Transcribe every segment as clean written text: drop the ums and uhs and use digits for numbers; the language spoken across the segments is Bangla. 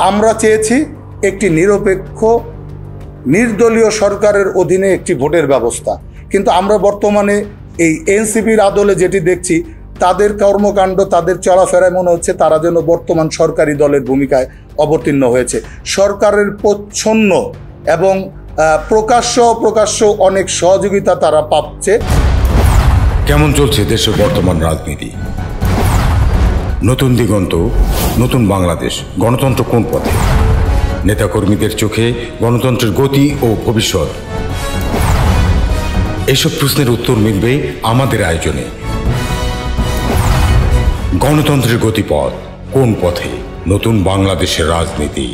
আমরা চেয়েছি একটি নিরপেক্ষ নির্দলীয় সরকারের অধীনে একটি ভোটের ব্যবস্থা। কিন্তু আমরা বর্তমানে এই এনসিপির আদলে যেটি দেখছি, তাদের কর্মকাণ্ড, তাদের চলাফেরায় মনে হচ্ছে তারা যেন বর্তমান সরকারি দলের ভূমিকায় অবতীর্ণ হয়েছে। সরকারের প্রচ্ছন্ন এবং প্রকাশ্য অনেক সহযোগিতা তারা পাচ্ছে। কেমন চলছে দেশের বর্তমান রাজনীতি? নতুন দিগন্ত, নতুন বাংলাদেশ, গণতন্ত্র কোন পথে? নেতাকর্মীদের চোখে গণতন্ত্রের গতি ও ভবিষ্যৎ, এসব প্রশ্নের উত্তর মিলবে আমাদের আয়োজনে। গণতন্ত্রের গতিপথ কোন পথে, নতুন বাংলাদেশের রাজনীতি।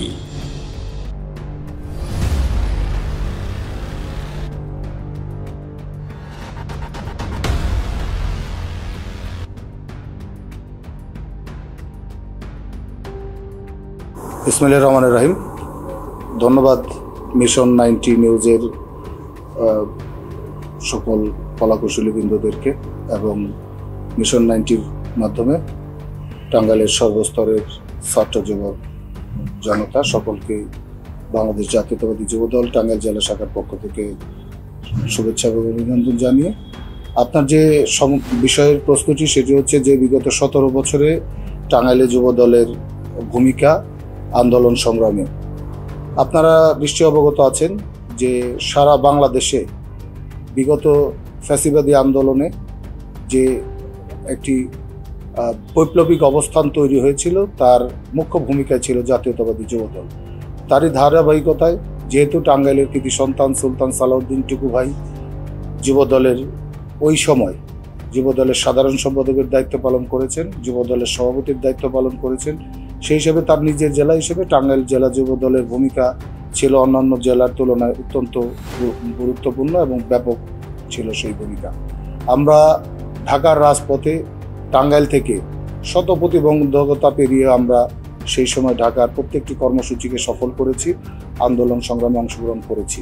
বিসমিল্লাহির রহমানির রহিম। ধন্যবাদ মিশন 90 নিউজের সকল কলাকুশলীবৃন্দদেরকে এবং মিশন 90-র মাধ্যমে টাঙ্গাইলের সর্বস্তরের ছাত্র যুবক জনতা সকলকে বাংলাদেশ জাতীয়তাবাদী যুবদল টাঙ্গাইল জেলা শাখার পক্ষ থেকে শুভেচ্ছা এবং অভিনন্দন জানিয়ে আপনার যে বিষয়ের প্রশ্নটি, সেটি হচ্ছে যে বিগত 17 বছরে টাঙ্গাইলে যুবদলের ভূমিকা আন্দোলন সংগ্রামে। আপনারা নিশ্চয় অবগত আছেন যে সারা বাংলাদেশে বিগত ফ্যাসিবাদী আন্দোলনে যে একটি বৈপ্লবিক অবস্থান তৈরি হয়েছিল, তার মুখ্য ভূমিকায় ছিল জাতীয়তাবাদী যুবদল। তারই ধারাবাহিকতায় যেহেতু টাঙ্গাইলের কৃতি সন্তান সুলতান সালাউদ্দিন টুকু ভাই যুবদলের ওই সময় যুবদলের সাধারণ সম্পাদকের দায়িত্ব পালন করেছেন, যুবদলের সভাপতির দায়িত্ব পালন করেছেন, সেই হিসেবে তার নিজের জেলা হিসেবে টাঙ্গাইল জেলা যুবদলের ভূমিকা ছিল অন্যান্য জেলার তুলনায় অত্যন্ত গুরুত্বপূর্ণ এবং ব্যাপক ছিল সেই ভূমিকা। আমরা ঢাকার রাজপথে টাঙ্গাইল থেকে শত প্রতিবন্ধকতা পেরিয়ে আমরা সেই সময় ঢাকার প্রত্যেকটি কর্মসূচিকে সফল করেছি, আন্দোলন সংগ্রামে অংশগ্রহণ করেছি।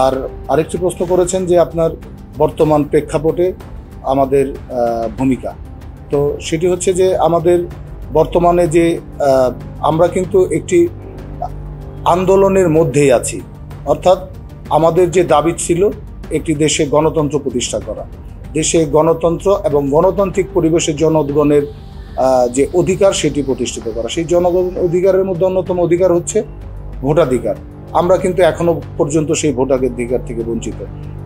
আর আরেকটি প্রশ্ন করেছেন যে আপনার বর্তমান প্রেক্ষাপটে আমাদের ভূমিকা। তো সেটি হচ্ছে যে আমাদের বর্তমানে যে আমরা কিন্তু একটি আন্দোলনের মধ্যেই আছি, অর্থাৎ আমাদের যে দাবি ছিল একটি দেশে গণতন্ত্র প্রতিষ্ঠা করা, দেশে গণতন্ত্র এবং গণতান্ত্রিক পরিবেশে জনগণের যে অধিকার সেটি প্রতিষ্ঠিত করা। সেই জনগণ অধিকারের মধ্যে অন্যতম অধিকার হচ্ছে ভোটাধিকার। আমরা কিন্তু এখনো পর্যন্ত সেই ভোটাধিকার থেকে বঞ্চিত।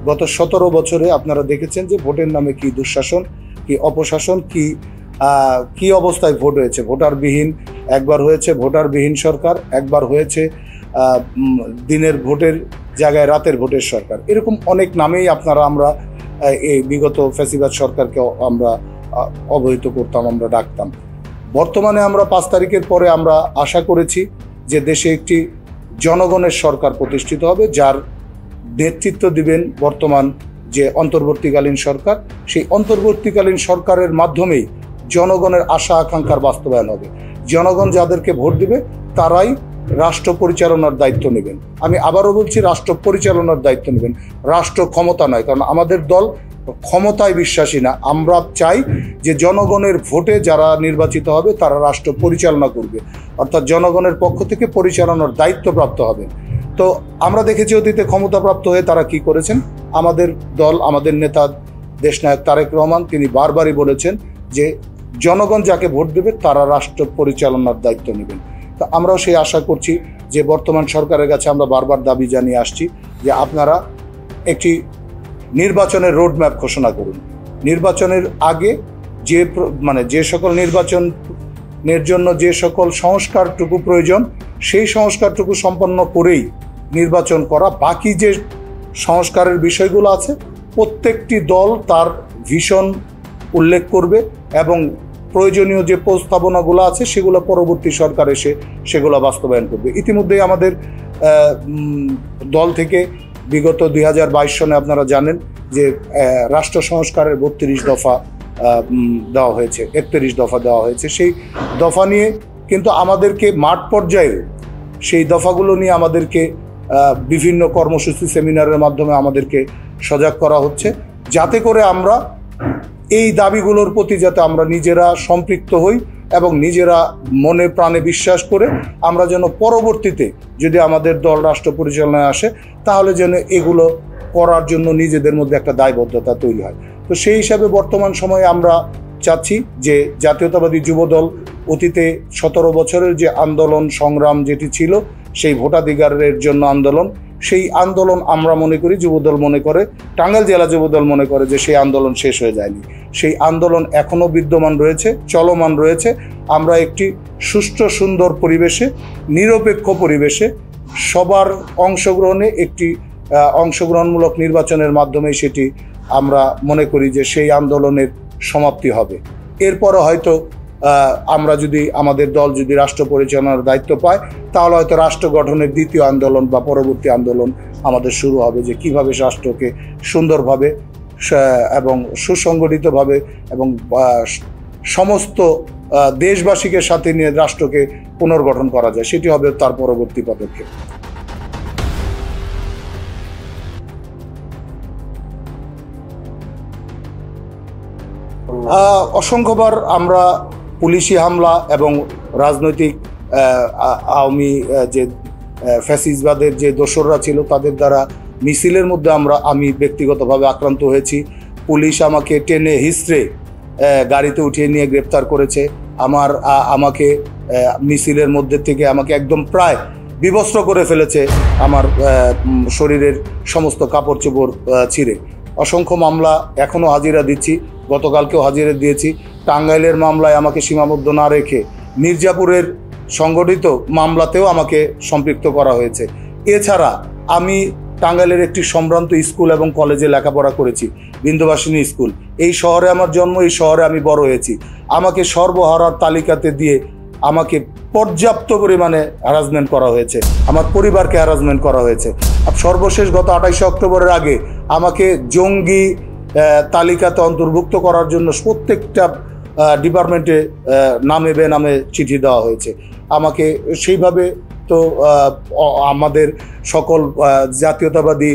গত 17 বছরে আপনারা দেখেছেন যে ভোটের নামে কি দুঃশাসন, কি অপশাসন, কি অবস্থায় ভোট হয়েছে। ভোটারবিহীন একবার হয়েছে ভোটারবিহীন সরকার, একবার হয়েছে দিনের ভোটের জায়গায় রাতের ভোটের সরকার। এরকম অনেক নামেই আমরা এই বিগত ফ্যাসিবাদ সরকারকে আমরা অবহিত করতাম, আমরা ডাকতাম। বর্তমানে আমরা 5 তারিখের পরে আমরা আশা করেছি যে দেশে একটি জনগণের সরকার প্রতিষ্ঠিত হবে, যার নেতৃত্ব দিবেন বর্তমান যে অন্তর্বর্তীকালীন সরকার। সেই অন্তর্বর্তীকালীন সরকারের মাধ্যমেই জনগণের আশা আকাঙ্ক্ষার বাস্তবায়ন হবে। জনগণ যাদেরকে ভোট দিবে তারাই রাষ্ট্র পরিচালনার দায়িত্ব নেবেন। আমি আবারও বলছি, রাষ্ট্র পরিচালনার দায়িত্ব নেবেন, রাষ্ট্র ক্ষমতা নয়। কারণ আমাদের দল ক্ষমতায় বিশ্বাসী না। আমরা চাই যে জনগণের ভোটে যারা নির্বাচিত হবে তারা রাষ্ট্র পরিচালনা করবে, অর্থাৎ জনগণের পক্ষ থেকে পরিচালনার দায়িত্বপ্রাপ্ত হবেন। তো আমরা দেখেছি অতীতে ক্ষমতাপ্রাপ্ত হয়ে তারা কি করেছেন। আমাদের দল, আমাদের নেতা দেশনায়ক তারেক রহমান, তিনি বারবারই বলেছেন যে জনগণ যাকে ভোট দেবে তারা রাষ্ট্র পরিচালনার দায়িত্ব নেবেন। তো আমরাও সেই আশা করছি যে বর্তমান সরকারের কাছে আমরা বারবার দাবি জানিয়ে আসছি যে আপনারা একটি নির্বাচনের রোডম্যাপ ঘোষণা করুন। নির্বাচনের আগে যে সকল নির্বাচনের জন্য যে সকল সংস্কারটুকু প্রয়োজন, সেই সংস্কারটুকু সম্পন্ন করেই নির্বাচন করা। বাকি যে সংস্কারের বিষয়গুলো আছে প্রত্যেকটি দল তার ভিশন উল্লেখ করবে এবং প্রয়োজনীয় যে প্রস্তাবনাগুলো আছে সেগুলো পরবর্তী সরকার এসে সেগুলো বাস্তবায়ন করবে। ইতিমধ্যেই আমাদের দল থেকে বিগত 2022 সনে আপনারা জানেন যে রাষ্ট্র সংস্কারের 32 দফা দেওয়া হয়েছে, 31 দফা দেওয়া হয়েছে। সেই দফা নিয়ে কিন্তু আমাদেরকে মাঠ পর্যায়ে সেই দফাগুলো নিয়ে আমাদেরকে বিভিন্ন কর্মসূচি সেমিনারের মাধ্যমে আমাদেরকে সজাগ করা হচ্ছে, যাতে করে আমরা এই দাবিগুলোর প্রতি যাতে আমরা নিজেরা সম্পৃক্ত হই এবং নিজেরা মনে প্রাণে বিশ্বাস করে আমরা যেন পরবর্তীতে যদি আমাদের দল রাষ্ট্র পরিচালনায় আসে তাহলে যেন এগুলো করার জন্য নিজেদের মধ্যে একটা দায়বদ্ধতা তৈরি হয়। তো সেই হিসাবে বর্তমান সময়ে আমরা চাচ্ছি যে জাতীয়তাবাদী যুবদল অতীতে 17 বছরের যে আন্দোলন সংগ্রাম যেটি ছিল, সেই ভোটাধিকারের জন্য আন্দোলন, সেই আন্দোলন আমরা মনে করি, যুবদল মনে করে, টাঙ্গাইল জেলা যুবদল মনে করে যে সেই আন্দোলন শেষ হয়ে যায়নি। সেই আন্দোলন এখনও বিদ্যমান রয়েছে, চলমান রয়েছে। আমরা একটি সুষ্ঠু সুন্দর পরিবেশে, নিরপেক্ষ পরিবেশে সবার অংশগ্রহণে একটি অংশগ্রহণমূলক নির্বাচনের মাধ্যমে সেটি আমরা মনে করি যে সেই আন্দোলনের সমাপ্তি হবে। এরপরে হয়তো আমরা যদি আমাদের দল যদি রাষ্ট্র পরিচালনার দায়িত্ব পায় তাহলে হয়তো রাষ্ট্র গঠনের দ্বিতীয় আন্দোলন বা পরবর্তী আন্দোলন আমাদের শুরু হবে, যে কিভাবে রাষ্ট্রকে সুন্দরভাবে এবং সুসংগঠিতভাবে এবং সমস্ত দেশবাসীকে সাথে নিয়ে রাষ্ট্রকে পুনর্গঠন করা যায়, সেটি হবে তার পরবর্তী পদক্ষেপ। অসংখ্যবার আমরা পুলিশি হামলা এবং রাজনৈতিক আওয়ামী যে ফ্যাসিসবাদের যে দোসররা ছিল তাদের দ্বারা মিছিলের মধ্যে আমি ব্যক্তিগতভাবে আক্রান্ত হয়েছি। পুলিশ আমাকে টেনে হিস্ট্রে গাড়িতে উঠিয়ে নিয়ে গ্রেপ্তার করেছে। আমাকে মিছিলের মধ্যে থেকে আমাকে একদম প্রায় বিবস্ত্র করে ফেলেছে, আমার শরীরের সমস্ত কাপড় চোপড় ছিঁড়ে। অসংখ্য মামলা এখনও হাজিরা দিচ্ছি, গতকালকেও হাজিরা দিয়েছি। টাঙ্গাইলের মামলায় আমাকে সীমাবদ্ধ না রেখে মির্জাপুরের সংগঠিত মামলাতেও আমাকে সম্পৃক্ত করা হয়েছে। এছাড়া আমি টাঙ্গাইলের একটি সম্ভ্রান্ত স্কুল এবং কলেজে লেখাপড়া করেছি, বিন্দুবাসিনী স্কুল। এই শহরে আমার জন্ম, এই শহরে আমি বড় হয়েছি। আমাকে সর্বহারার তালিকাতে দিয়ে আমাকে পর্যাপ্ত পরিমাণে হ্যারাসমেন্ট করা হয়েছে, আমার পরিবারকে হ্যারাসমেন্ট করা হয়েছে। সর্বশেষ গত 28 অক্টোবরের আগে আমাকে জঙ্গি তালিকাতে অন্তর্ভুক্ত করার জন্য প্রত্যেকটা ডিপার্টমেন্টে নামে বেনামে চিঠি দেওয়া হয়েছে আমাকে। সেইভাবে তো আমাদের সকল জাতীয়তাবাদী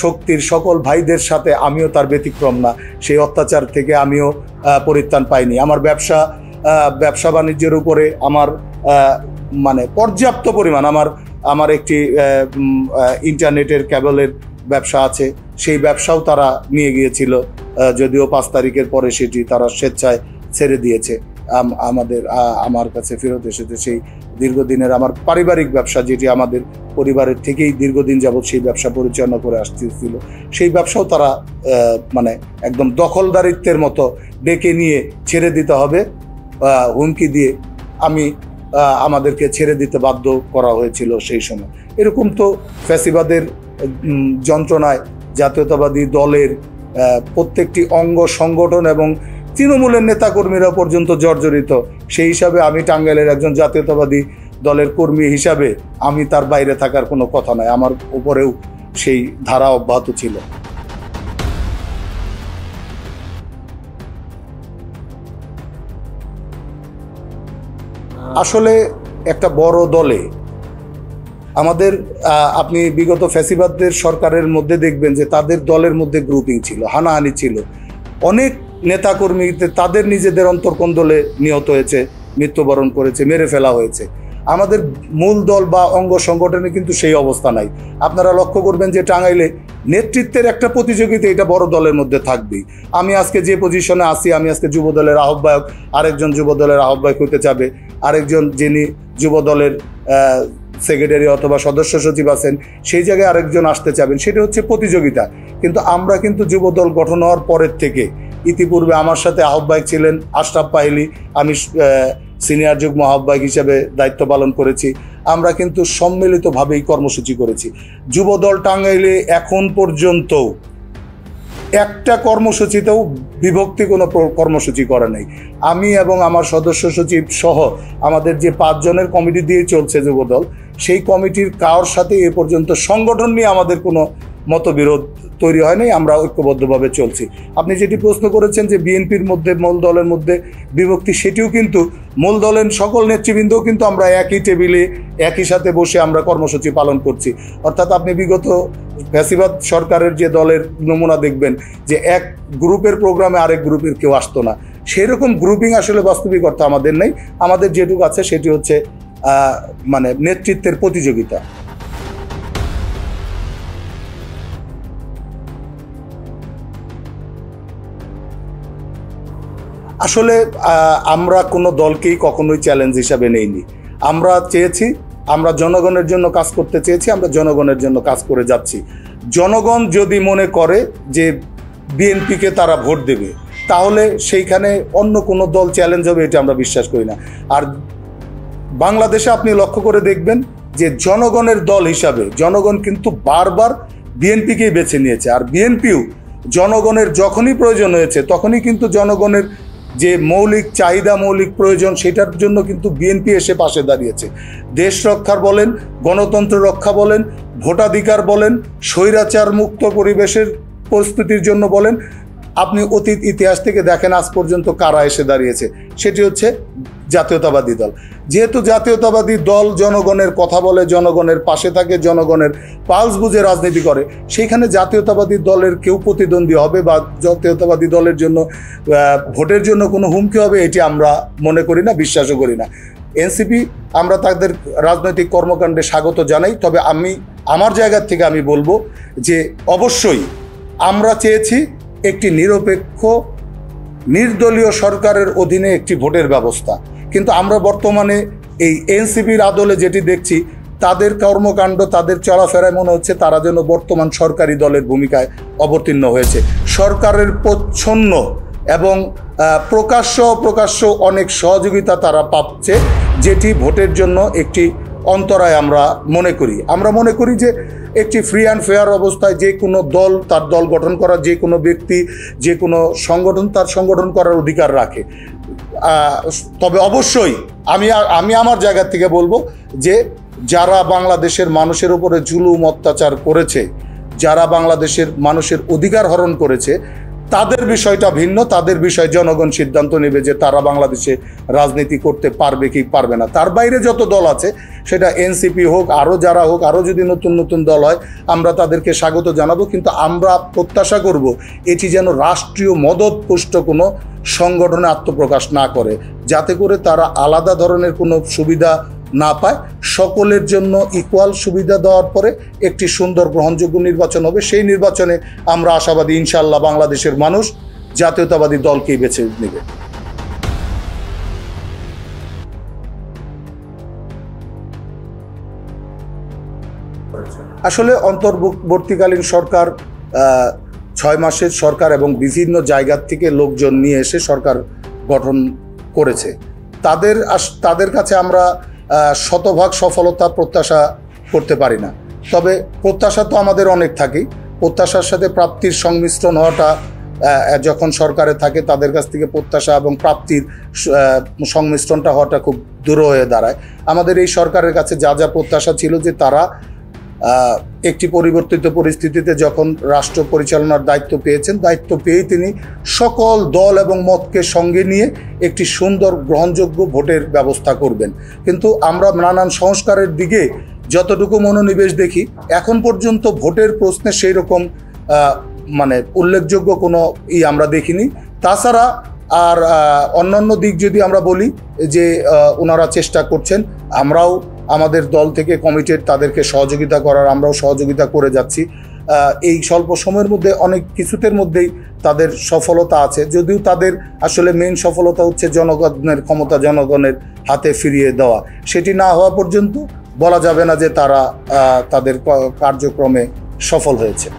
শক্তির সকল ভাইদের সাথে আমিও তার ব্যতিক্রম না, সেই অত্যাচার থেকে আমিও পরিত্রাণ পাইনি। আমার ব্যবসা বাণিজ্যের উপরে আমার মানে পর্যাপ্ত পরিমাণ আমার একটি ইন্টারনেটের কেবলের ব্যবসা আছে, সেই ব্যবসাও তারা নিয়ে গিয়েছিল, যদিও 5 তারিখের পরে সেটি তারা স্বেচ্ছায় ছেড়ে দিয়েছে। আমার কাছে ফেরত এসেছে সেই দীর্ঘদিনের আমার পারিবারিক ব্যবসা, যেটি আমাদের পরিবারের থেকেই দীর্ঘদিন যাবৎ সেই ব্যবসা পরিচালনা করে আসতেছিল, সেই ব্যবসাও তারা মানে একদম দখলদারিত্বের মতো ডেকে নিয়ে ছেড়ে দিতে হবে হুমকি দিয়ে আমাদেরকে ছেড়ে দিতে বাধ্য করা হয়েছিল সেই সময়। এরকম তো ফ্যাসিবাদের যন্ত্রণায় জাতীয়তাবাদী দলের প্রত্যেকটি অঙ্গ সংগঠন এবং তৃণমূলের নেতাকর্মীরা পর্যন্ত জর্জরিত। সেই হিসাবে আমি টাঙ্গাইলের একজন জাতীয়তাবাদী দলের কর্মী হিসাবে আমি তার বাইরে থাকার কোনো কথা নয়, আমার উপরেও সেই ধারা অব্যাহত ছিল। আসলে একটা বড় দলে আমাদের আপনি বিগত ফ্যাসিবাদদের সরকারের মধ্যে দেখবেন যে তাদের দলের মধ্যে গ্রুপিং ছিল, হানাহানি ছিল, অনেক নেতাকর্মীতে তাদের নিজেদের অন্তর্কন্দলে নিহত হয়েছে, মৃত্যুবরণ করেছে, মেরে ফেলা হয়েছে। আমাদের মূল দল বা অঙ্গ সংগঠনে কিন্তু সেই অবস্থা নাই। আপনারা লক্ষ্য করবেন যে টাঙ্গাইলে নেতৃত্বের একটা প্রতিযোগিতা এটা বড় দলের মধ্যে থাকবেই। আমি আজকে যে পজিশনে আছি, আমি আজকে যুবদলের আহ্বায়ক, আরেকজন যুবদলের আহ্বায়ক হতে যাবে, আরেকজন যিনি যুবদলের সেক্রেটারি অথবা সদস্য সচিব আছেন সেই জায়গায় আরেকজন আসতে চাবেন, সেটা হচ্ছে প্রতিযোগিতা। কিন্তু আমরা কিন্তু যুবদল গঠন হওয়ার পরের থেকে, ইতিপূর্বে আমার সাথে আহ্বায়ক ছিলেন আশরাফ পাহিলি, আমি সিনিয়র যুগ্ম আহ্বায়ক হিসেবে দায়িত্ব পালন করেছি। আমরা কিন্তু সম্মিলিতভাবেই কর্মসূচি করেছি। যুবদল টাঙ্গাইলে এখন পর্যন্ত একটা কর্মসূচিতেও বিভক্তি কোনো কর্মসূচি করে নাই। আমি এবং আমার সদস্য সচিব সহ আমাদের যে 5 জনের কমিটি দিয়ে চলছে যুবদল, সেই কমিটির কারোর সাথে এ পর্যন্ত সংগঠন নিয়ে আমাদের কোনো মতবিরোধ তৈরি হয় নাই, আমরা ঐক্যবদ্ধভাবে চলছি। আপনি যেটি প্রশ্ন করেছেন যে বিএনপির মধ্যে মূল দলের মধ্যে বিভক্তি, সেটিও কিন্তু মূল দলের সকল নেতৃবৃন্দও কিন্তু আমরা একই টেবিলে একই সাথে বসে আমরা কর্মসূচি পালন করছি। অর্থাৎ আপনি বিগত ফ্যাসিবাদ সরকারের যে দলের নমুনা দেখবেন যে এক গ্রুপের প্রোগ্রামে আরেক গ্রুপের কেউ আসতো না, সেরকম গ্রুপিং আসলে বাস্তবিক অর্থে আমাদের নেই। আমাদের যেটুকু আছে সেটি হচ্ছে মানে নেতৃত্বের প্রতিযোগিতা। আসলে আমরা কোনো দলকেই কখনোই চ্যালেঞ্জ হিসাবে নেইনি। আমরা চেয়েছি, আমরা জনগণের জন্য কাজ করতে চেয়েছি, আমরা জনগণের জন্য কাজ করে যাচ্ছি। জনগণ যদি মনে করে যে বিএনপিকে তারা ভোট দেবে, তাহলে সেইখানে অন্য কোনো দল চ্যালেঞ্জ হবে, এটা আমরা বিশ্বাস করি না। আর বাংলাদেশে আপনি লক্ষ্য করে দেখবেন যে জনগণের দল হিসাবে জনগণ কিন্তু বারবার বিএনপিকেই বেছে নিয়েছে। আর বিএনপিও জনগণের যখনই প্রয়োজন হয়েছে তখনই কিন্তু জনগণের যে মৌলিক চাহিদা, মৌলিক প্রয়োজন, সেটার জন্য কিন্তু বিএনপি এসে পাশে দাঁড়িয়েছে। দেশ রক্ষার বলেন, গণতন্ত্র রক্ষা বলেন, ভোটাধিকার বলেন, স্বৈরাচার মুক্ত পরিবেশের পরিস্থিতির জন্য বলেন, আপনি অতীত ইতিহাস থেকে দেখেন আজ পর্যন্ত কারা এসে দাঁড়িয়েছে। সেটি হচ্ছে জাতীয়তাবাদী দল। যেহেতু জাতীয়তাবাদী দল জনগণের কথা বলে, জনগণের পাশে থাকে, জনগণের পালস বুঝে রাজনীতি করে, সেইখানে জাতীয়তাবাদী দলের কেউ প্রতিদ্বন্দ্বী হবে বা জাতীয়তাবাদী দলের জন্য ভোটের জন্য কোনো হুমকি হবে, এটি আমরা মনে করি না, বিশ্বাসও করি না। এনসিপি আমরা তাদের রাজনৈতিক কর্মকাণ্ডে স্বাগত জানাই। তবে আমার জায়গা থেকে আমি বলবো যে অবশ্যই আমরা চেয়েছি একটি নিরপেক্ষ নির্দলীয় সরকারের অধীনে একটি ভোটের ব্যবস্থা। কিন্তু আমরা বর্তমানে এই এনসিপির আদলে যেটি দেখছি, তাদের কর্মকাণ্ড, তাদের চলাফেরায় মনে হচ্ছে তারা যেন বর্তমান সরকারি দলের ভূমিকায় অবতীর্ণ হয়েছে। সরকারের প্রচ্ছন্ন এবং প্রকাশ্য অনেক সহযোগিতা তারা পাচ্ছে, যেটি ভোটের জন্য একটি অন্তরায় আমরা মনে করি যে একটি ফ্রি অ্যান্ড ফেয়ার অবস্থায় যে কোনো দল তার দল গঠন করার, যে কোনো ব্যক্তি, যে কোনো সংগঠন তার সংগঠন করার অধিকার রাখে। তবে অবশ্যই আমি আমার জায়গা থেকে বলবো যে যারা বাংলাদেশের মানুষের উপরে জুলুম অত্যাচার করেছে, যারা বাংলাদেশের মানুষের অধিকার হরণ করেছে, তাদের বিষয়টা ভিন্ন। তাদের বিষয়ে জনগণ সিদ্ধান্ত নেবে যে তারা বাংলাদেশে রাজনীতি করতে পারবে কি পারবে না। তার বাইরে যত দল আছে, সেটা এনসিপি হোক, আরও যারা হোক, আরও যদি নতুন নতুন দল হয়, আমরা তাদেরকে স্বাগত জানাবো। কিন্তু আমরা প্রত্যাশা করব এটি যেন রাষ্ট্রীয় মদতপুষ্ট কোনো সংগঠনে আত্মপ্রকাশ না করে, যাতে করে তারা আলাদা ধরনের কোনো সুবিধা না পায়। সকলের জন্য ইকুয়াল সুবিধা দেওয়ার পরে একটি সুন্দর গ্রহণযোগ্য নির্বাচন হবে। সেই নির্বাচনে আমরা আশাবাদী, ইনশাআল্লাহ বাংলাদেশের মানুষ জাতীয়তাবাদী দলকেই বেছে নেবে। আসলে অন্তর্বর্তীকালীন সরকার 6 মাসের সরকার এবং বিভিন্ন জায়গা থেকে লোকজন নিয়ে এসে সরকার গঠন করেছে। তাদের কাছে আমরা শতভাগ সফলতা প্রত্যাশা করতে পারি না। তবে প্রত্যাশা তো আমাদের অনেক থাকেই। প্রত্যাশার সাথে প্রাপ্তির সংমিশ্রণ হওয়াটা যখন সরকারে থাকে, তাদের কাছ থেকে প্রত্যাশা এবং প্রাপ্তির সংমিশ্রণটা হওয়াটা খুব দূর হয়ে দাঁড়ায়। আমাদের এই সরকারের কাছে যা প্রত্যাশা ছিল যে তারা একটি পরিবর্তিত পরিস্থিতিতে যখন রাষ্ট্র পরিচালনার দায়িত্ব পেয়েছেন, দায়িত্ব পেয়েই তিনি সকল দল এবং মতকে সঙ্গে নিয়ে একটি সুন্দর গ্রহণযোগ্য ভোটের ব্যবস্থা করবেন। কিন্তু আমরা নানান সংস্কারের দিকে যতটুকু মনোনিবেশ দেখি, এখন পর্যন্ত ভোটের প্রশ্নে সেই রকম মানে উল্লেখযোগ্য কোনো আমরা দেখিনি। তাছাড়া আর অন্যান্য দিক যদি আমরা বলি যে ওনারা চেষ্টা করছেন, আমরাও আমাদের দল থেকে কমিটেড তাদেরকে সহযোগিতা করার, আমরাও সহযোগিতা করে যাচ্ছি। এই স্বল্প সময়ের মধ্যে অনেক কিছুতের মধ্যেই তাদের সফলতা আছে, যদিও তাদের আসলে মেইন সফলতা হচ্ছে জনগণের ক্ষমতা জনগণের হাতে ফিরিয়ে দেওয়া। সেটি না হওয়া পর্যন্ত বলা যাবে না যে তারা তাদের কার্যক্রমে সফল হয়েছে।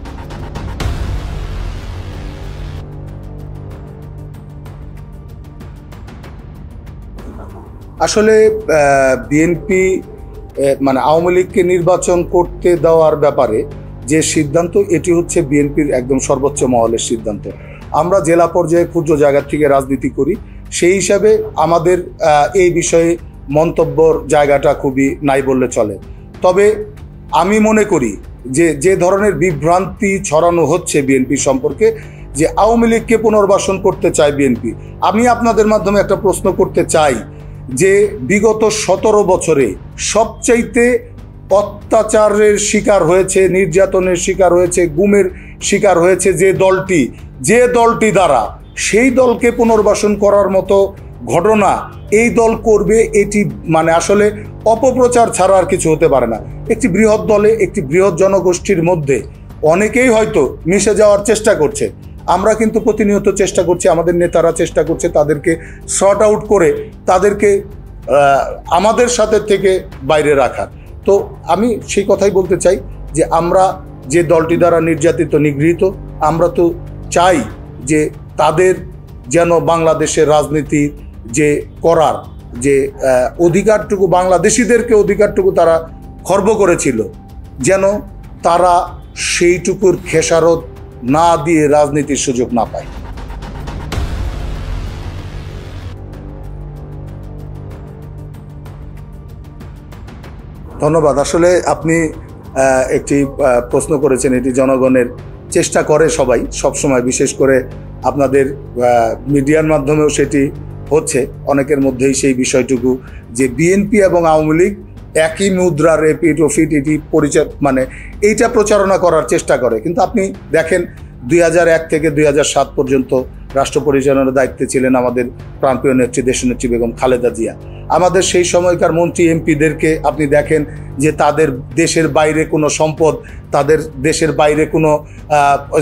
আসলে বিএনপি মানে আওয়ামী লীগকে নির্বাচন করতে দেওয়ার ব্যাপারে যে সিদ্ধান্ত, এটি হচ্ছে বিএনপির একদম সর্বোচ্চ মহলের সিদ্ধান্ত। আমরা জেলা পর্যায়ে ক্ষুদ্র জায়গা থেকে রাজনীতি করি, সেই হিসাবে আমাদের এই বিষয়ে মন্তব্যর জায়গাটা খুবই নাই বললে চলে। তবে আমি মনে করি যে ধরনের বিভ্রান্তি ছড়ানো হচ্ছে বিএনপি সম্পর্কে, যে আওয়ামী লীগকে পুনর্বাসন করতে চায় বিএনপি, আমি আপনাদের মাধ্যমে একটা প্রশ্ন করতে চাই যে বিগত 17 বছরে সবচাইতে অত্যাচারের শিকার হয়েছে, নির্যাতনের শিকার হয়েছে, গুমের শিকার হয়েছে যে দলটি দ্বারা সেই দলকে পুনর্বাসন করার মতো ঘটনা এই দল করবে, এটি মানে আসলে অপপ্রচার ছাড়া আর কিছু হতে পারে না। একটি বৃহৎ দলে, একটি বৃহৎ জনগোষ্ঠীর মধ্যে অনেকেই হয়তো মিশে যাওয়ার চেষ্টা করছে। আমরা কিন্তু প্রতিনিয়ত চেষ্টা করছি, আমাদের নেতারা চেষ্টা করছে তাদেরকে শর্ট আউট করে তাদেরকে আমাদের সাথে থেকে বাইরে রাখার। তো আমি সেই কথাই বলতে চাই যে আমরা যে দলটি দ্বারা নির্যাতিত, নিগৃহীত, আমরা তো চাই যে তাদের যেন বাংলাদেশের রাজনীতি যে করার যে অধিকারটুকু, বাংলাদেশিদেরকে অধিকারটুকু তারা খর্ব করেছিল, যেন তারা সেইটুকুর খেসারত না দিয়ে রাজনীতির সুযোগ না পায়। ধন্যবাদ। আসলে আপনি একটি প্রশ্ন করেছেন, এটি জনগণের চেষ্টা করে সবাই সবসময়, বিশেষ করে আপনাদের মিডিয়ার মাধ্যমেও সেটি হচ্ছে অনেকের মধ্যেই সেই বিষয়টুকু যে বিএনপি এবং আওয়ামী লীগ একই মুদ্রার এপিঠ ওপিঠ এটি মানে এইটা প্রচারণা করার চেষ্টা করে। কিন্তু আপনি দেখেন 2001 থেকে 2007 পর্যন্ত রাষ্ট্র পরিচালনার দায়িত্বে ছিলেন আমাদের প্রাণপ্রিয় নেত্রী, দেশনেত্রী বেগম খালেদা জিয়া। আমাদের সেই সময়কার মন্ত্রী এমপিদেরকে আপনি দেখেন যে তাদের দেশের বাইরে কোনো সম্পদ, তাদের দেশের বাইরে কোনো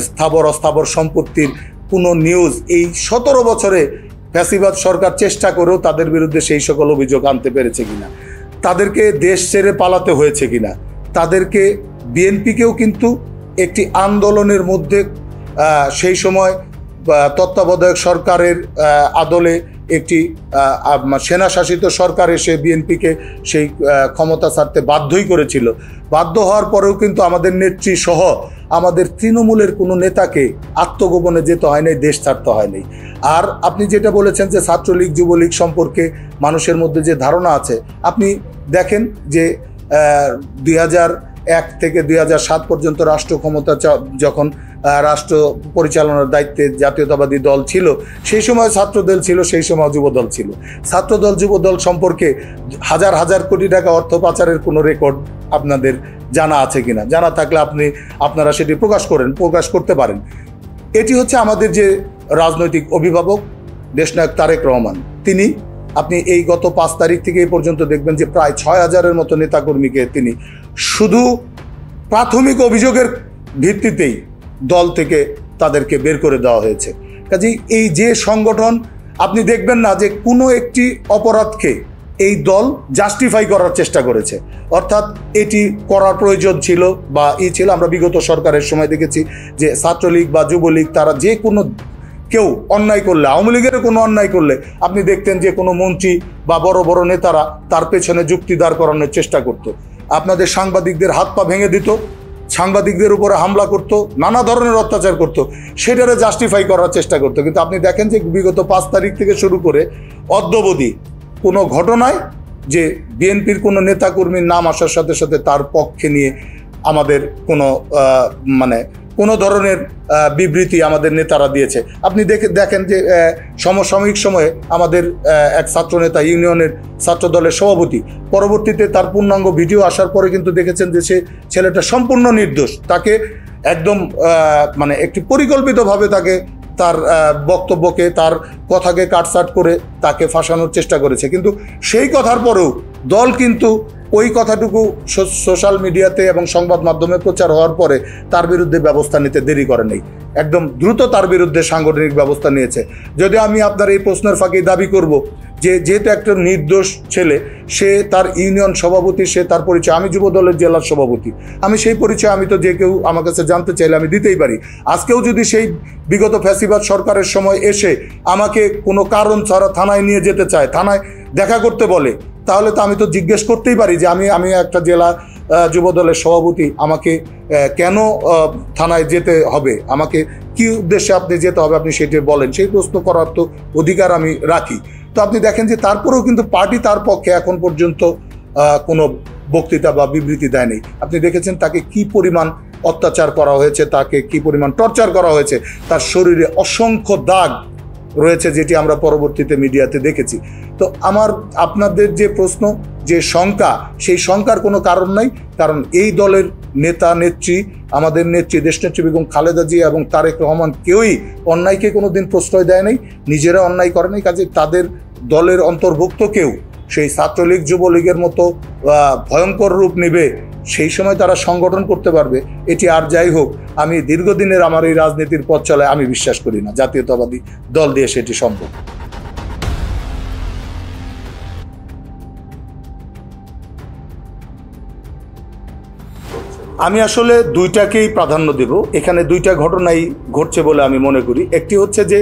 স্থাবর অস্থাবর সম্পত্তির কোনো নিউজ এই 17 বছরে ফ্যাসিবাদ সরকার চেষ্টা করেও তাদের বিরুদ্ধে সেই সকল অভিযোগ আনতে পেরেছে কিনা, তাদেরকে দেশ ছেড়ে পালাতে হয়েছে কিনা, তাদেরকে বিএনপিকেও কিন্তু একটি আন্দোলনের মধ্যে সেই সময় তত্ত্বাবধায়ক সরকারের আদলে একটি সেনাশাসিত সরকার এসে বিএনপিকে সেই ক্ষমতা ছাড়তে বাধ্যই করেছিল। বাধ্য হওয়ার পরেও কিন্তু আমাদের নেত্রী সহ আমাদের তৃণমূলের কোনো নেতাকে আত্মগোপনে যেতে হয় নাই, দেশ ছাড়তে হয় নাই। আর আপনি যেটা বলেছেন যে ছাত্রলীগ যুবলীগ সম্পর্কে মানুষের মধ্যে যে ধারণা আছে, আপনি দেখেন যে 2001 থেকে 2007 পর্যন্ত রাষ্ট্র ক্ষমতা যখন রাষ্ট্র পরিচালনার দায়িত্বে জাতীয়তাবাদী দল ছিল, সেই সময় ছাত্রদল ছিল, সেই সময় যুবদল ছিল। ছাত্রদল যুবদল সম্পর্কে হাজার হাজার কোটি টাকা অর্থ পাচারের কোনো রেকর্ড আপনাদের জানা আছে কিনা? জানা থাকলে আপনারা সেটি প্রকাশ করতে পারেন। এটি হচ্ছে আমাদের যে রাজনৈতিক অভিভাবক দেশনায়ক তারেক রহমান। তিনি আপনি এই গত 5 তারিখ থেকে এই পর্যন্ত দেখবেন যে প্রায় 6000-এর মতো নেতাকর্মীকে তিনি শুধু প্রাথমিক অভিযোগের ভিত্তিতেই দল থেকে তাদেরকে বের করে দেওয়া হয়েছে। কাজেই এই যে সংগঠন, আপনি দেখবেন না যে কোনো একটি অপরাধকে এই দল জাস্টিফাই করার চেষ্টা করেছে, অর্থাৎ এটি করার প্রয়োজন ছিল বা ছিল। আমরা বিগত সরকারের সময় দেখেছি যে ছাত্রলীগ বা যুবলীগ তারা যে কোনো কেউ অন্যায় করলে, আওয়ামী লীগের কোনো অন্যায় করলে আপনি দেখতেন যে কোনো মন্ত্রী বা বড় বড় নেতারা তার পেছনে যুক্তি দাঁড় করানোর চেষ্টা করত। আপনাদের সাংবাদিকদের হাত পা ভেঙে দিত, সাংবাদিকদের উপরে হামলা করত, নানা ধরনের অত্যাচার করত, সেটারে জাস্টিফাই করার চেষ্টা করত। কিন্তু আপনি দেখেন যে বিগত 5 তারিখ থেকে শুরু করে অদ্যাবধি কোনো ঘটনায় যে বিএনপির কোনো নেতাকর্মীর নাম আসার সাথে সাথে তার পক্ষে নিয়ে আমাদের কোনো ধরনের বিবৃতি আমাদের নেতারা দিয়েছে। আপনি দেখেন যে সমসাময়িক সময়ে আমাদের এক ছাত্রনেতা, ইউনিয়নের ছাত্রদলের সভাপতি, পরবর্তীতে তার পূর্ণাঙ্গ ভিডিও আসার পরে কিন্তু দেখেছেন যে সে ছেলেটা সম্পূর্ণ নির্দোষ। তাকে একদম একটি পরিকল্পিতভাবে তাকে তার বক্তব্যকে, তার কথাকে কাটছাট করে তাকে ফাঁসানোর চেষ্টা করেছে। কিন্তু সেই কথার পরেও দল কিন্তু ওই কথাটুকু সোশ্যাল মিডিয়াতে এবং সংবাদ মাধ্যমে প্রচার হওয়ার পরে তার বিরুদ্ধে ব্যবস্থা নিতে দেরি করে নেই, একদম দ্রুত তার বিরুদ্ধে সাংগঠনিক ব্যবস্থা নিয়েছে। যদি আমি আপনার এই প্রশ্নের ফাঁকে দাবি করব যে যেহেতু একটা নির্দোষ ছেলে, সে তার ইউনিয়ন সভাপতি, সে তার পরিচয়, আমি যুব দলের জেলার সভাপতি, আমি সেই পরিচয় আমি তো যে কেউ আমার কাছে জানতে চাইলে আমি দিতেই পারি। আজকেও যদি সেই বিগত ফ্যাসিবাদ সরকারের সময় এসে আমাকে কোনো কারণ ছাড়া থানায় নিয়ে যেতে চায়, থানায় দেখা করতে বলে, তাহলে তো আমি তো জিজ্ঞেস করতেই পারি যে আমি একটা জেলা যুব দলের সভাপতি, আমাকে কেন থানায় যেতে হবে, আমাকে কি উদ্দেশ্যে আপনি যেতে হবে, আপনি সেটি বলেন। সেই প্রশ্ন করার তো অধিকার আমি রাখি। তো আপনি দেখেন যে তারপরেও কিন্তু পার্টি তার পক্ষে এখন পর্যন্ত কোনো বক্তৃতা বা বিবৃতি দেয়নি। আপনি দেখেছেন তাকে কি পরিমাণ অত্যাচার করা হয়েছে, তাকে কি পরিমাণ টর্চার করা হয়েছে, তার শরীরে অসংখ্য দাগ রয়েছে, যেটি আমরা পরবর্তীতে মিডিয়াতে দেখেছি। তো আপনাদের যে প্রশ্ন, যে শঙ্কা, সেই শঙ্কার কোনো কারণ নাই। কারণ এই দলের নেতা নেত্রী, আমাদের নেত্রী দেশনেত্রী বেগম খালেদা জিয়া এবং তারেক রহমান কেউই অন্যায়কে কোনোদিন প্রশ্রয় দেয় নাই, নিজেরা অন্যায় করে নাই। কাজে তাদের দলের অন্তর্ভুক্ত কেউ সেই ছাত্রলীগ যুবলীগের মতো ভয়ঙ্কর রূপ নেবে, সেই সময় তারা সংগঠন করতে পারবে, এটি আর যাই হোক, আমি দীর্ঘদিনের আমার এই রাজনীতির পথ চলায় আমি বিশ্বাস করি না জাতীয়তাবাদী দল দিয়ে সেটি সম্ভব। আমি আসলে দুইটাকেই প্রাধান্য দেব। এখানে দুইটা ঘটনাই ঘটছে বলে আমি মনে করি। একটি হচ্ছে যে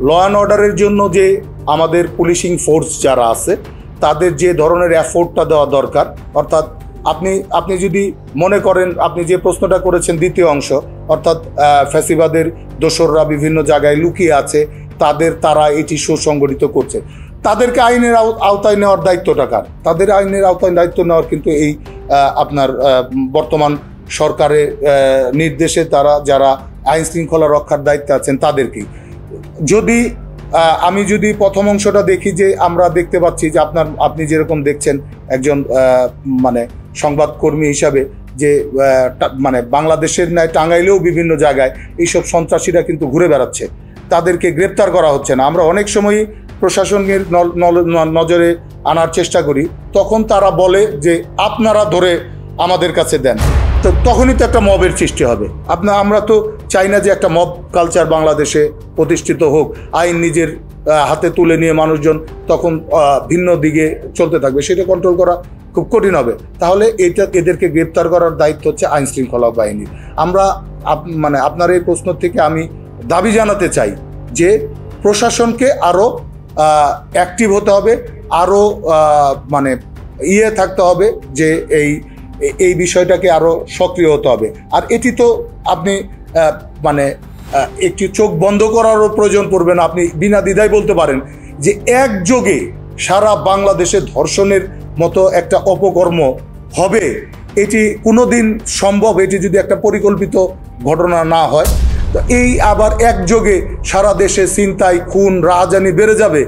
ল অ্যান্ড অর্ডারের জন্য যে আমাদের পুলিশিং ফোর্স যারা আছে তাদের যে ধরনের এফোর্টটা দেওয়া দরকার, অর্থাৎ আপনি যদি মনে করেন, আপনি যে প্রশ্নটা করেছেন দ্বিতীয় অংশ, অর্থাৎ ফ্যাসিবাদের দোসররা বিভিন্ন জায়গায় লুকিয়ে আছে, তারা এটি সুসংগঠিত করছে, তাদেরকে আইনের আওতায় নেওয়ার দায়িত্বটা কার? তাদের আইনের আওতায় দায়িত্ব নেওয়ার কিন্তু এই আপনার বর্তমান সরকারের নির্দেশে যারা আইন শৃঙ্খলা রক্ষার দায়িত্বে আছেন তাদেরকেই। আমি যদি প্রথম অংশটা দেখি, যে আমরা দেখতে পাচ্ছি যে আপনি যেরকম দেখছেন একজন মানে সংবাদকর্মী হিসাবে, যে মানে বাংলাদেশের ন্যায় টাঙ্গাইলেও বিভিন্ন জায়গায় এইসব সন্ত্রাসীরা কিন্তু ঘুরে বেড়াচ্ছে, তাদেরকে গ্রেপ্তার করা হচ্ছে না। আমরা অনেক সময়ই প্রশাসনের নজরে আনার চেষ্টা করি, তখন তারা বলে যে আপনারা ধরে আমাদের কাছে দেন। তো তখনই তো একটা মবের সৃষ্টি হবে। আমরা তো চাই না যে একটা মব কালচার বাংলাদেশে প্রতিষ্ঠিত হোক, আইন নিজের হাতে তুলে নিয়ে মানুষজন তখন ভিন্ন দিকে চলতে থাকবে, সেটা কন্ট্রোল করা খুব কঠিন হবে। তাহলে এদেরকে গ্রেপ্তার করার দায়িত্ব হচ্ছে আইন শৃঙ্খলা বাহিনীর। আপনার এই প্রশ্ন থেকে আমি দাবি জানাতে চাই যে প্রশাসনকে আরও অ্যাক্টিভ হতে হবে, আরও থাকতে হবে, যে এই বিষয়টাকে আরও সক্রিয় হতে হবে। আর এটি তো আপনি একটি চোখ বন্ধ করারও প্রয়োজন পড়বে না। আপনি বিনা দ্বিধায় বলতে পারেন যে একযোগে সারা বাংলাদেশে ধর্ষণের মতো একটা অপকর্ম হবে, এটি কোনোদিন সম্ভব, এটি যদি একটা পরিকল্পিত ঘটনা না হয়। তো এই আবার একযোগে সারা দেশে ছিনতাই, খুন, রাহাজানি বেড়ে যাবে,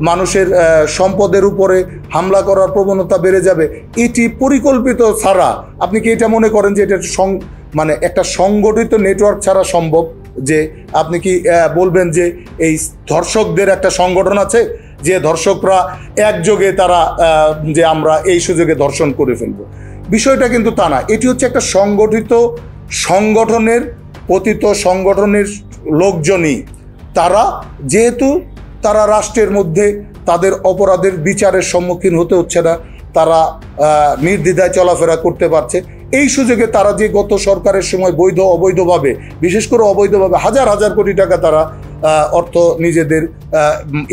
মানুষের সম্পদের উপরে হামলা করার প্রবণতা বেড়ে যাবে, এটি পরিকল্পিত ছাড়া আপনি কি এটা মনে করেন যে এটা একটা সংগঠিত নেটওয়ার্ক ছাড়া সম্ভব? যে আপনি কি বলবেন যে এই ধর্ষকদের একটা সংগঠন আছে, যে ধর্ষকরা একযোগে তারা যে আমরা এই সুযোগে ধর্ষণ করে ফেলব? বিষয়টা কিন্তু তা না। এটি হচ্ছে একটা সংগঠিত সংগঠনের, পতিত সংগঠনের লোকজনই যেহেতু তারা রাষ্ট্রের মধ্যে তাদের অপরাধের বিচারের সম্মুখীন হতে হচ্ছে না, তারা নির্দ্বিধায় চলাফেরা করতে পারছে, এই সুযোগে তারা যে গত সরকারের সময় বৈধ অবৈধভাবে, বিশেষ করে অবৈধভাবে হাজার হাজার কোটি টাকা তারা অর্থ নিজেদের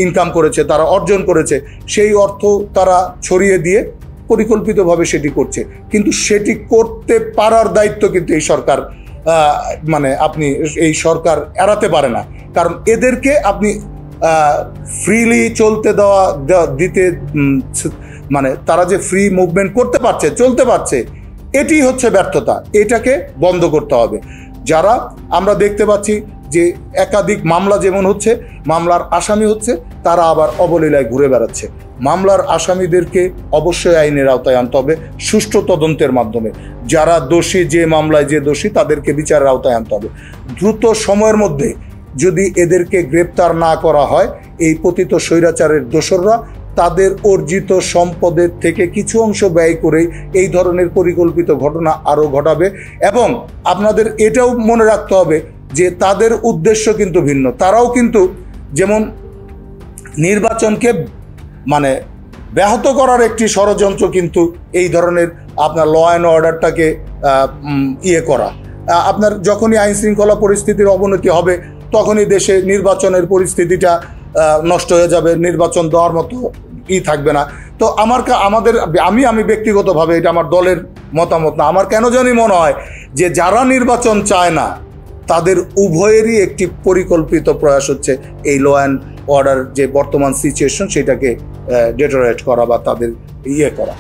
ইনকাম করেছে, তারা অর্জন করেছে, সেই অর্থ তারা ছড়িয়ে দিয়ে পরিকল্পিতভাবে সেটি করছে। কিন্তু সেটি করতে পারার দায়িত্ব কিন্তু এই সরকার আপনি এই সরকার এড়াতে পারে না। কারণ এদেরকে আপনি ফ্রিলি দিতে তারা যে ফ্রি মুভমেন্ট করতে পারছে, চলতে পারছে, এটি হচ্ছে ব্যর্থতা। এটাকে বন্ধ করতে হবে। যারা আমরা দেখতে পাচ্ছি যে একাধিক মামলা যেমন হচ্ছে, মামলার আসামি হচ্ছে, তারা আবার অবলীলায় ঘুরে বেড়াচ্ছে। মামলার আসামিদেরকে অবশ্যই আইনের আওতায় আনতে হবে সুষ্ঠু তদন্তের মাধ্যমে। যারা দোষী, যে মামলায় যে দোষী, তাদেরকে বিচারের আওতায় আনতে হবে। দ্রুত সময়ের মধ্যে যদি এদেরকে গ্রেপ্তার না করা হয়, এই পতিত স্বৈরাচারের দোসররা তাদের অর্জিত সম্পদের থেকে কিছু অংশ ব্যয় করে এই ধরনের পরিকল্পিত ঘটনা আরও ঘটাবে। এবং আপনাদের এটাও মনে রাখতে হবে যে তাদের উদ্দেশ্য কিন্তু ভিন্ন। তারাও কিন্তু যেমন নির্বাচনকে ব্যাহত করার একটি ষড়যন্ত্র কিন্তু এই ধরনের আপনার ল অ্যান্ড অর্ডারটাকে করা। আপনার যখনই আইন শৃঙ্খলা পরিস্থিতির অবনতি হবে, তখনই দেশে নির্বাচনের পরিস্থিতিটা নষ্ট হয়ে যাবে, নির্বাচন দেওয়ার মতো থাকবে না। তো আমি ব্যক্তিগতভাবে, এটা আমার দলের মতামত না, আমার কেন জানি মনে হয় যে যারা নির্বাচন চায় না তাদের উভয়েরই একটি পরিকল্পিত প্রয়াস হচ্ছে এই ল অ্যান্ড অর্ডার যে বর্তমান সিচুয়েশন সেটাকে ডেটোরেট করা বা তাদের করা।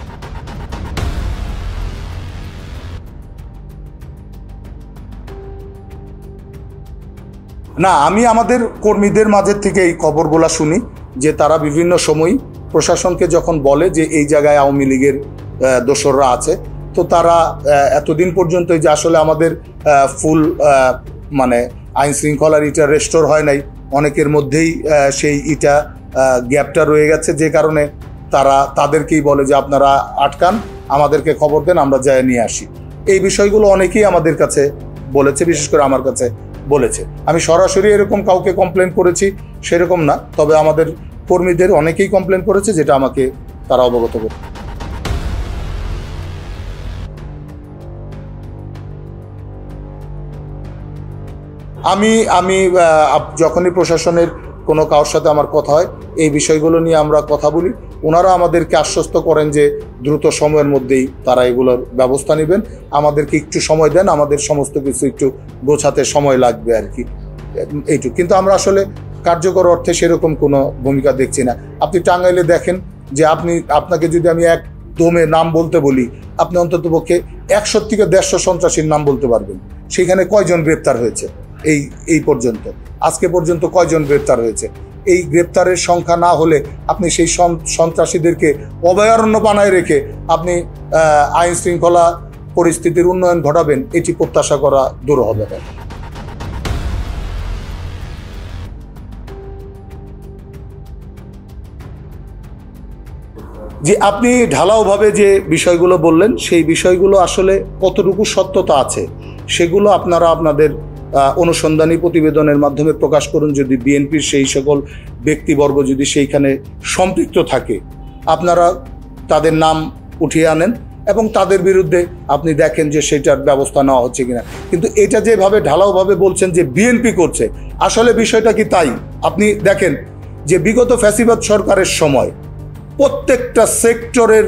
না, আমি আমাদের কর্মীদের মাঝের থেকে এই খবরগুলো শুনি যে তারা বিভিন্ন সময় প্রশাসনকে যখন বলে যে এই জায়গায় আওয়ামী লীগের দোসররা আছে, তো তারা এতদিন পর্যন্ত যে আসলে আমাদের ফুল মানে আইন শৃঙ্খলার ইটা রেস্টোর হয় নাই, অনেকের মধ্যেই সেই ইটা গ্যাপটা রয়ে গেছে, যে কারণে তারা তাদেরকেই বলে যে আপনারা আটকান, আমাদেরকে খবর দেন, আমরা যাই নিয়ে আসি। এই বিষয়গুলো অনেকেই আমাদের কাছে বলেছে, বিশেষ করে আমার কাছে বলেছে। আমি সরাসরি এরকম কাউকে কমপ্লেন করেছি সেরকম না, তবে আমাদের কর্মীদের অনেকেই কমপ্লেন করেছে, যেটা আমাকে তারা অবগত করে। আমি যখনই প্রশাসনের কোনো কারোর সাথে আমার কথা হয়, এই বিষয়গুলো নিয়ে আমরা কথা বলি, ওনারা আমাদেরকে আশ্বস্ত করেন যে দ্রুত সময়ের মধ্যেই তারা এগুলোর ব্যবস্থা নেবেন, আমাদেরকে একটু সময় দেন, আমাদের সমস্ত কিছু একটু গোছাতে সময় লাগবে আর কি, এইটুকু। কিন্তু আমরা আসলে কার্যকর অর্থে সেরকম কোনো ভূমিকা দেখছি না। আপনি টাঙ্গাইলে দেখেন যে আপনাকে যদি আমি এক দমে নাম বলতে বলি, আপনি অন্ততপক্ষে 100 থেকে 150 সন্ত্রাসীর নাম বলতে পারবেন। সেখানে কয়জন গ্রেপ্তার হয়েছে এই পর্যন্ত, আজকে পর্যন্ত কয়জন গ্রেপ্তার হয়েছে? এই গ্রেপ্তারের সংখ্যা না হলে আপনি সেই সন্ত্রাসীদেরকে অভয়ারণ্য বানায় রেখে আপনি আইন শৃঙ্খলা পরিস্থিতির উন্নয়ন ঘটাবেন, এটি প্রত্যাশা করা দূর হবে না। যে আপনি ঢালাওভাবে যে বিষয়গুলো বললেন, সেই বিষয়গুলো আসলে কতটুকু সত্যতা আছে সেগুলো আপনারা আপনাদের অনুসন্ধানী প্রতিবেদনের মাধ্যমে প্রকাশ করুন। যদি বিএনপির সেই সকল ব্যক্তিবর্গ যদি সেইখানে সম্পৃক্ত থাকে, আপনারা তাদের নাম উঠিয়ে আনেন এবং তাদের বিরুদ্ধে আপনি দেখেন যে সেটার ব্যবস্থা নেওয়া হচ্ছে কিনা। কিন্তু এটা যেভাবে ঢালাওভাবে বলছেন যে বিএনপি করছে, আসলে বিষয়টা কি তাই? আপনি দেখেন যে বিগত ফ্যাসিবাদ সরকারের সময় প্রত্যেকটা সেক্টরের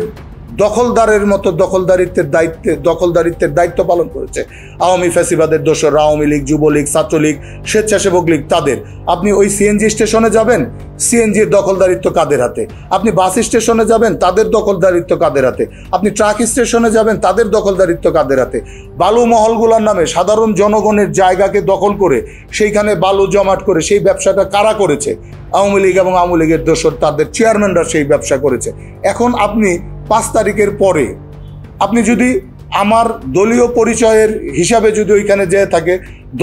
দখলদারের মতো দখলদারিত্বের দায়িত্ব পালন করেছে আওয়ামী ফ্যাসিবাদের দোসর, আওয়ামী লীগ, যুবলীগ, ছাত্রলীগ, স্বেচ্ছাসেবক লীগ। তাদের আপনি ওই সিএনজি স্টেশনে যাবেন, সিএনজির দখলদারিত্ব কাদের হাতে? আপনি বাস স্টেশনে যাবেন, তাদের দখলদারিত্ব কাদের হাতে? আপনি ট্রাক স্টেশনে যাবেন, তাদের দখলদারিত্ব কাদের হাতে? বালু মহলগুলোর নামে সাধারণ জনগণের জায়গাকে দখল করে সেইখানে বালু জমাট করে সেই ব্যবসাটা কারা করেছে? আওয়ামী লীগ এবং আওয়ামী লীগের দোসর, তাদের চেয়ারম্যানরা সেই ব্যবসা করেছে। এখন আপনি 5 তারিখের পরে আপনি যদি আমার দলীয় পরিচয়ের হিসাবে যদি ওইখানে যেয়ে থাকে,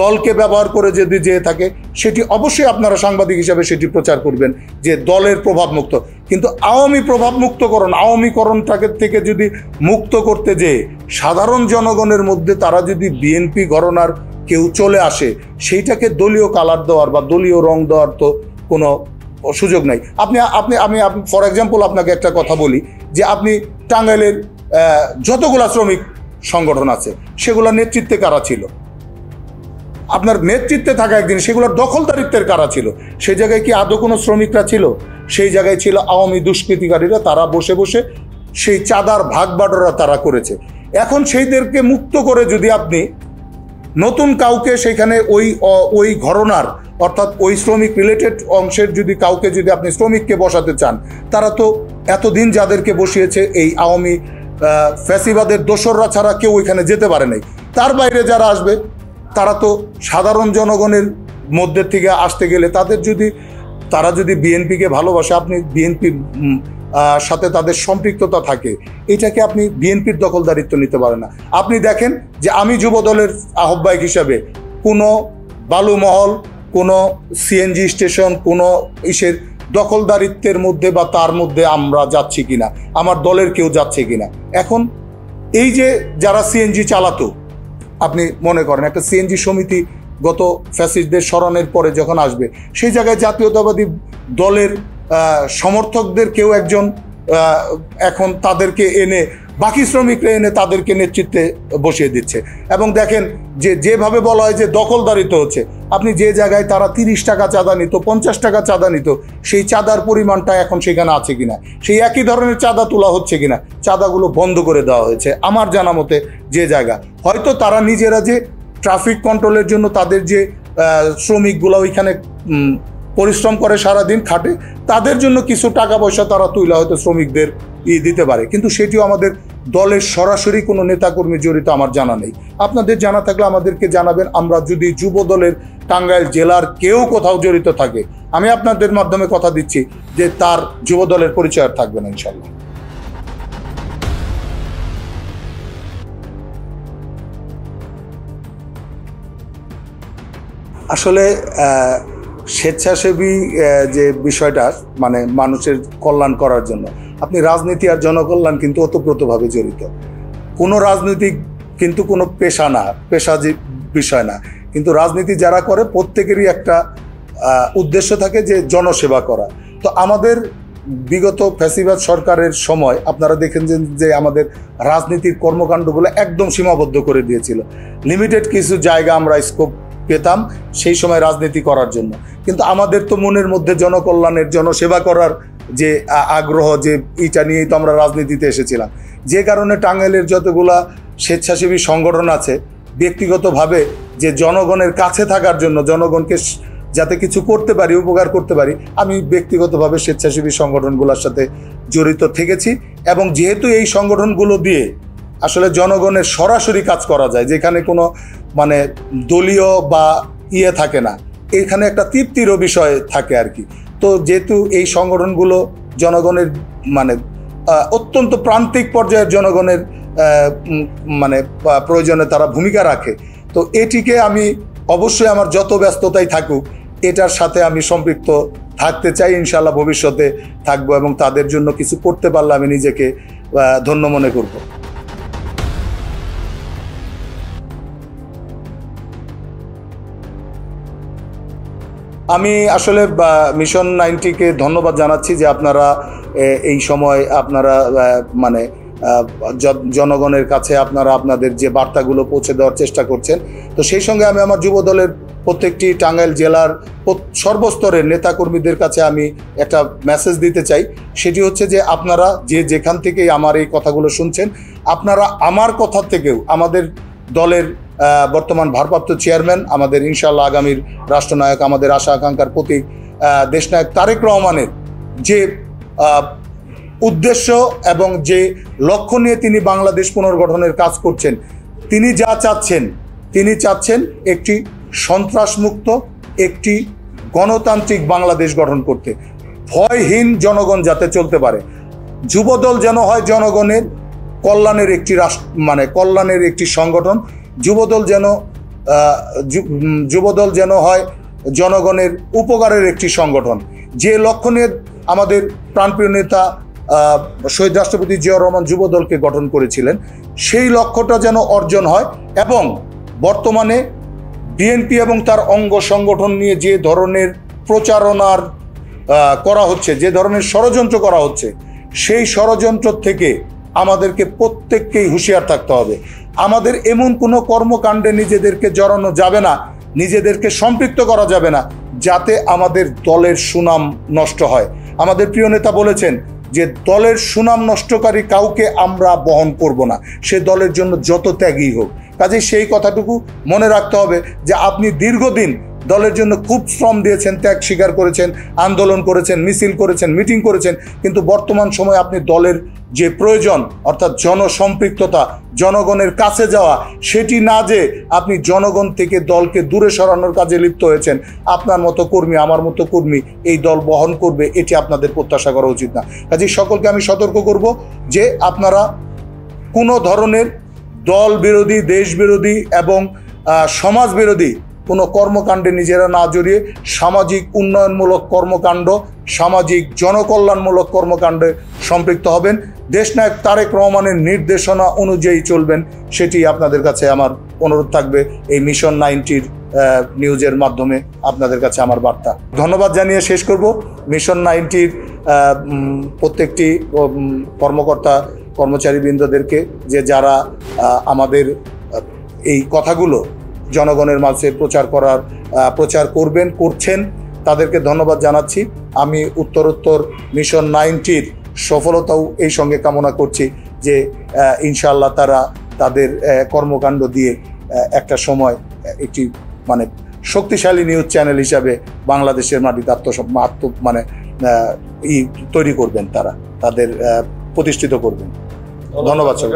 দলকে ব্যবহার করে যদি যেয়ে থাকে, সেটি অবশ্যই আপনারা সাংবাদিক হিসাবে সেটি প্রচার করবেন যে দলের প্রভাবমুক্ত। কিন্তু আওয়ামী প্রভাবমুক্তকরণ, আওয়ামীকরণটাকে থেকে যদি মুক্ত করতে যেয়ে সাধারণ জনগণের মধ্যে তারা যদি বিএনপি ঘরানার কেউ চলে আসে, সেইটাকে দলীয় কালার দেওয়ার বা দলীয় রং দেওয়ার তো কোনো সুযোগ নাই। আমি ফর এক্সাম্পল আপনাকে একটা কথা বলি যে আপনি টাঙ্গাইলের যতগুলা শ্রমিক সংগঠন আছে সেগুলোর নেতৃত্বে কারা ছিল? আপনার নেতৃত্বে থাকা একদিন সেগুলোর দখলদারিত্বের কারা ছিল? সেই জায়গায় কি আদৌ কোনো শ্রমিকরা ছিল? সেই জায়গায় ছিল আওয়ামী দুষ্কৃতিকারীরা, তারা বসে বসে সেই চাঁদার ভাগ বাটোয়ারা তারা করেছে। এখন সেইদেরকে মুক্ত করে যদি আপনি নতুন কাউকে সেখানে ওই ঘরানার অর্থাৎ ওই শ্রমিক রিলেটেড অংশের যদি কাউকে যদি আপনি শ্রমিককে বসাতে চান, তারা তো এতদিন যাদেরকে বসিয়েছে এই আওয়ামী ফ্যাসিবাদের দোসররা ছাড়া কেউ ওইখানে যেতে পারে নাই। তার বাইরে যারা আসবে তারা তো সাধারণ জনগণের মধ্যে থেকে আসতে গেলে তারা যদি বিএনপিকে ভালোবাসে, আপনি বিএনপির সাথে তাদের সম্পৃক্ততা থাকে, এটাকে আপনি বিএনপির দখলদারিত্ব নিতে পারেন না। আপনি দেখেন যে আমি যুবদলের আহ্বায়ক হিসাবে কোনো বালুমহল, কোনো সিএনজি স্টেশন, কোনো ইসের দখলদারিত্বের মধ্যে বা তার মধ্যে আমরা যাচ্ছি কিনা, আমার দলের কেউ যাচ্ছে কিনা। এখন এই যে যারা সিএনজি চালাতো, আপনি মনে করেন একটা সিএনজি সমিতি গত ফ্যাসিস্টদের স্মরণের পরে যখন আসবে, সেই জায়গায় জাতীয়তাবাদী দলের সমর্থকদের কেউ একজন এখন তাদেরকে এনে, বাকি শ্রমিকরা এনে তাদেরকে নেতৃত্বে বসিয়ে দিচ্ছে। এবং দেখেন যে যেভাবে বলা হয় যে দখলদারিত্ব হচ্ছে, আপনি যে জায়গায় তারা 30 টাকা চাঁদা নিত, 50 টাকা চাঁদা নিত, সেই চাঁদার পরিমাণটা এখন সেখানে আছে কিনা, সেই একই ধরনের চাঁদা তোলা হচ্ছে কিনা, চাঁদাগুলো বন্ধ করে দেওয়া হয়েছে আমার জানা মতে। যে জায়গা হয়তো তারা নিজেরা যে ট্রাফিক কন্ট্রোলের জন্য তাদের যে শ্রমিকগুলো ওইখানে পরিশ্রম করে সারাদিন খাটে, তাদের জন্য কিছু টাকা পয়সা তারা তুলে হয়তো শ্রমিকদের দিতে পারে, কিন্তু সেটিও আমাদের দলের সরাসরি কোনো নেতাকর্মী জড়িত আমার জানা নেই। আপনাদের জানা থাকলে আমাদেরকে জানাবেন। আমরা যদি যুব দলের টাঙ্গাইল জেলার কেউ কোথাও জড়িত থাকে, আমি আপনাদের মাধ্যমে কথা দিচ্ছি যে তার যুব দলের পরিচয় আর থাকবে না ইনশাল্লাহ। আসলে স্বেচ্ছাসেবী যে বিষয়টা, মানে মানুষের কল্যাণ করার জন্য, আপনি রাজনীতি আর জনকল্যাণ কিন্তু ওতপ্রোতভাবে জড়িত। কোনো রাজনীতি কিন্তু কোনো পেশা না, পেশা যে বিষয় না, কিন্তু রাজনীতি যারা করে প্রত্যেকেরই একটা উদ্দেশ্য থাকে যে জনসেবা করা। তো আমাদের বিগত ফ্যাসিবাদ সরকারের সময় আপনারা দেখেন যে আমাদের রাজনীতির কর্মকাণ্ডগুলো একদম সীমাবদ্ধ করে দিয়েছিল। লিমিটেড কিছু জায়গা আমরা স্কোপ পেতাম সেই সময় রাজনীতি করার জন্য, কিন্তু আমাদের তো মনের মধ্যে জনকল্যাণের, জনসেবা করার যে আগ্রহ, যে এইটা নিয়েই তো আমরা রাজনীতিতে এসেছিলাম। যে কারণে টাঙ্গাইলের যতগুলা স্বেচ্ছাসেবী সংগঠন আছে, ব্যক্তিগতভাবে যে জনগণের কাছে থাকার জন্য, জনগণকে যাতে কিছু করতে পারি, উপকার করতে পারি, আমি ব্যক্তিগতভাবে স্বেচ্ছাসেবী সংগঠনগুলোর সাথে জড়িত থেকেছি। এবং যেহেতু এই সংগঠনগুলো দিয়ে আসলে জনগণের সরাসরি কাজ করা যায়, যেখানে কোনো মানে দলীয় বা থাকে না, এখানে একটা তৃপ্তিরও বিষয় থাকে আর কি। তো যেহেতু এই সংগঠনগুলো জনগণের মানে অত্যন্ত প্রান্তিক পর্যায়ের জনগণের মানে প্রয়োজনে তারা ভূমিকা রাখে, তো এটিকে আমি অবশ্যই আমার যত ব্যস্ততাই থাকুক এটার সাথে আমি সম্পৃক্ত থাকতে চাই। ইনশাআল্লাহ ভবিষ্যতে থাকবো এবং তাদের জন্য কিছু করতে পারলে আমি নিজেকে ধন্য মনে করব। আমি আসলে মিশন 90-কে ধন্যবাদ জানাচ্ছি যে আপনারা এই সময় আপনারা মানে জনগণের কাছে আপনারা আপনাদের যে বার্তাগুলো পৌঁছে দেওয়ার চেষ্টা করছেন। তো সেই সঙ্গে আমি আমার যুব দলের প্রত্যেকটি টাঙ্গাইল জেলার সর্বস্তরের নেতাকর্মীদের কাছে আমি একটা মেসেজ দিতে চাই। সেটি হচ্ছে যে আপনারা যে যেখান থেকেই আমার এই কথাগুলো শুনছেন, আপনারা আমার কথা থেকেও আমাদের দলের বর্তমান ভারপ্রাপ্ত চেয়ারম্যান, আমাদের ইনশাআল্লাহ আগামীর রাষ্ট্রনায়ক, আমাদের আশা আকাঙ্ক্ষার প্রতীক দেশনায়ক তারেক রহমানের যে উদ্দেশ্য এবং যে লক্ষ্য নিয়ে তিনি বাংলাদেশ পুনর্গঠনের কাজ করছেন, তিনি যা চাচ্ছেন, তিনি চাচ্ছেন একটি সন্ত্রাসমুক্ত, একটি গণতান্ত্রিক বাংলাদেশ গঠন করতে। ভয়হীন জনগণ যাতে চলতে পারে, যুবদল যেন হয় জনগণের কল্যাণের একটি মানে কল্যাণের একটি সংগঠন, যুবদল যেন হয় জনগণের উপকারের একটি সংগঠন। যে লক্ষ্য নিয়ে আমাদের প্রাণপ্রিয় নেতা শহীদ রাষ্ট্রপতি জিয়াউর রহমান যুবদলকে গঠন করেছিলেন, সেই লক্ষ্যটা যেন অর্জন হয়। এবং বর্তমানে বিএনপি এবং তার অঙ্গ সংগঠন নিয়ে যে ধরনের প্রচারণার করা হচ্ছে, যে ধরনের ষড়যন্ত্র করা হচ্ছে, সেই ষড়যন্ত্র থেকে আমাদেরকে প্রত্যেককেই হুঁশিয়ার থাকতে হবে। আমাদের এমন কোনো কর্মকাণ্ডে নিজেদেরকে জড়ানো যাবে না, নিজেদেরকে সম্পৃক্ত করা যাবে না যাতে আমাদের দলের সুনাম নষ্ট হয়। আমাদের প্রিয় নেতা বলেছেন যে দলের সুনাম নষ্টকারী কাউকে আমরা বহন করব না, সে দলের জন্য যত ত্যাগই হোক। কাজেই সেই কথাটুকু মনে রাখতে হবে যে আপনি দীর্ঘদিন দলের জন্য খুব শ্রম দিয়েছেন, ত্যাগ স্বীকার করেছেন, আন্দোলন করেছেন, মিছিল করেছেন, মিটিং করেছেন, কিন্তু বর্তমান সময়ে আপনি দলের যে প্রয়োজন অর্থাৎ জনসম্পৃক্ততা, জনগণের কাছে যাওয়া, সেটি না যে আপনি জনগণ থেকে দলকে দূরে সরানোর কাজে লিপ্ত হয়েছেন। আপনার মতো কর্মী, আমার মতো কর্মী এই দল বহন করবে, এটি আপনাদের প্রত্যাশা করা উচিত না। কাজেই সকলকে আমি সতর্ক করব যে আপনারা কোনো ধরনের দল বিরোধী, দেশ বিরোধী এবং সমাজ বিরোধী কোনো কর্মকাণ্ডে নিজেরা না জড়িয়ে সামাজিক উন্নয়নমূলক কর্মকাণ্ড, সামাজিক জনকল্যাণমূলক কর্মকাণ্ডে সম্পৃক্ত হবেন। দেশনায়ক তারেক রহমানের নির্দেশনা অনুযায়ী চলবেন, সেটি আপনাদের কাছে আমার অনুরোধ থাকবে। এই মিশন 90-র নিউজের মাধ্যমে আপনাদের কাছে আমার বার্তা। ধন্যবাদ জানিয়ে শেষ করব। মিশন 90-র প্রত্যেকটি কর্মকর্তা কর্মচারীবৃন্দদেরকে যে যারা আমাদের এই কথাগুলো জনগণের মাঝে প্রচার করছেন, তাদেরকে ধন্যবাদ জানাচ্ছি। আমি উত্তরোত্তর মিশন 90-র সফলতাও এই সঙ্গে কামনা করছি যে ইনশাআল্লাহ তারা তাদের কর্মকাণ্ড দিয়ে একটা সময় একটি মানে শক্তিশালী নিউজ চ্যানেল হিসাবে বাংলাদেশের মাটিতে তৈরি করবেন, তারা তাদের প্রতিষ্ঠিত করবেন। ধন্যবাদ স্যার।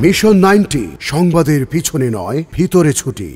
মিশন 90 সংবাদের পিছনে নয়, ভিতরে ছুটি।